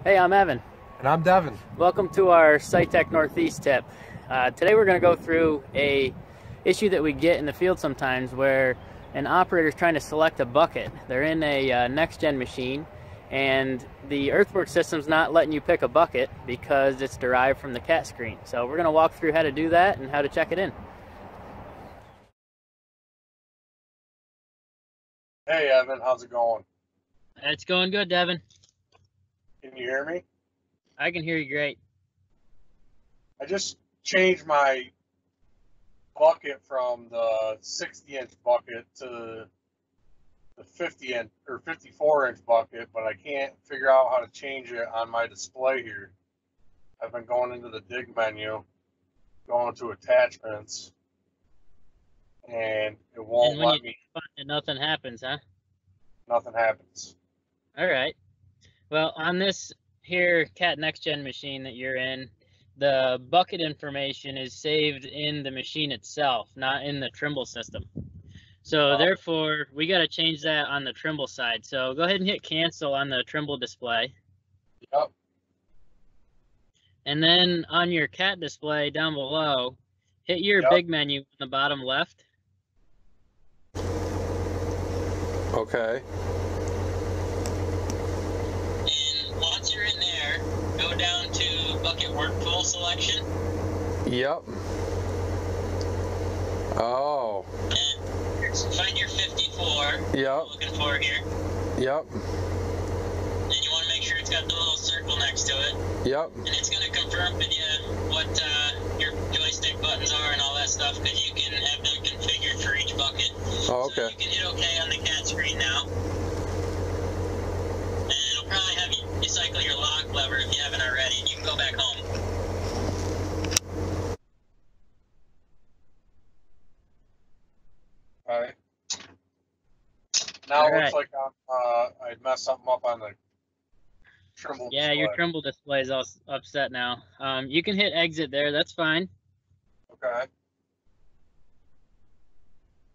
Hey, I'm Evan. And I'm Devin. Welcome to our SciTech Northeast tip. Today we're going to go through a issue that we get in the field sometimes where an operator is trying to select a bucket. They're in a Next Gen machine and the Earthworks system's not letting you pick a bucket because it's derived from the CAT screen. So we're going to walk through how to do that and how to check it in. Hey Evan, how's it going? It's going good, Devin. Can you hear me? I can hear you great. I just changed my bucket from the 60-inch bucket to the 50-inch or 54-inch bucket, but I can't figure out how to change it on my display here. I've been going into the dig menu, going to attachments, and it won't let me. And nothing happens, huh? Nothing happens. All right. Well, on this here CAT Next Gen machine that you're in, the bucket information is saved in the machine itself, not in the Trimble system. So therefore, we got to change that on the Trimble side. So go ahead and hit cancel on the Trimble display. Yep. And then on your CAT display down below, hit your big menu on the bottom left. Okay. And once you're in there, go down to bucket work tool selection. Yep. Oh. And find your 54. Yep. Looking for here. Yep. And you want to make sure it's got the little circle next to it. Yep. And it's going to confirm with you what your joystick buttons are and all that stuff, because you can have them configured for each bucket. Oh, okay. So you can hit OK on the CAT screen now. And it'll probably have you cycle your lock lever if you haven't already, and you can go back home. All right. Now it looks like I messed something up on the Trimble display. Yeah, your Trimble display is all upset now. You can hit exit there. That's fine. Okay.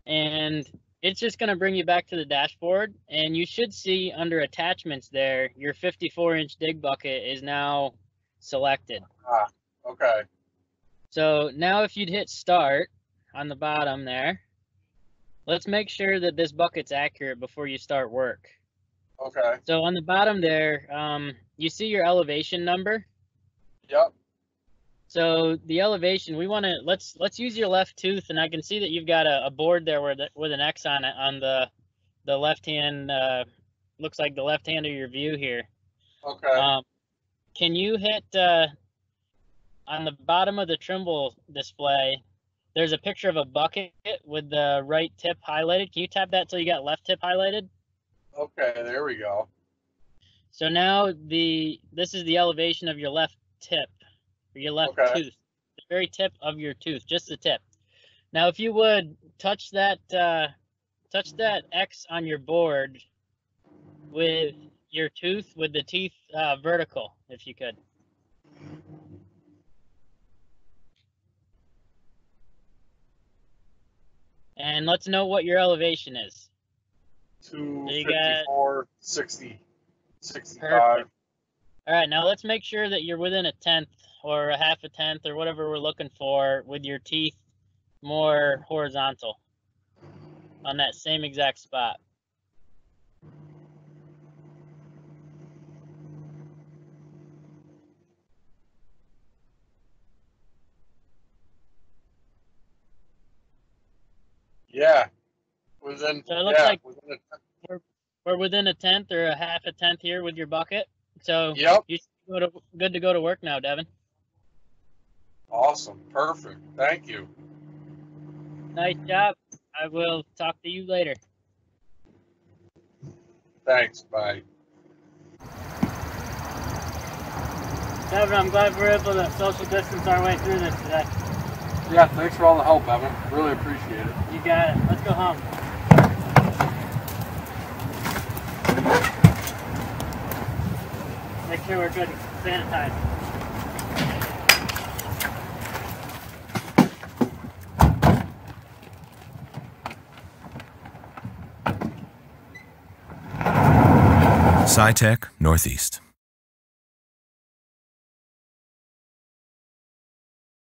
And it's just going to bring you back to the dashboard, and you should see under attachments there, your 54-inch dig bucket is now selected. Ah, okay. So now if you'd hit start on the bottom there, let's make sure that this bucket's accurate before you start work. Okay. So on the bottom there, you see your elevation number? Yep. So the elevation, we want to, let's use your left tooth, and I can see that you've got a board there with an X on it on the left hand, looks like the left hand of your view here. Okay. Can you hit, on the bottom of the Trimble display, there's a picture of a bucket with the right tip highlighted. Can you tap that till you got left tip highlighted? Okay, there we go. So now this is the elevation of your left tip, or your left tooth, the very tip of your tooth, just the tip. Now, if you would touch that X on your board with your tooth, with the teeth vertical, if you could. And let's know what your elevation is. 254, 60, 65. Perfect. All right, now let's make sure that you're within a tenth or a half a tenth or whatever we're looking for with your teeth more horizontal on that same exact spot. Yeah. Within, so it looks like within we're within a tenth or a half a tenth here with your bucket. So you're good to go to work now, Devin. Awesome. Perfect. Thank you. Nice job. I will talk to you later. Thanks. Bye. Devin, I'm glad we're able to social distance our way through this today. Yeah, thanks for all the help, Evan. Really appreciate it. You got it. Let's go home. Make sure we're good and sanitized. SciTech Northeast.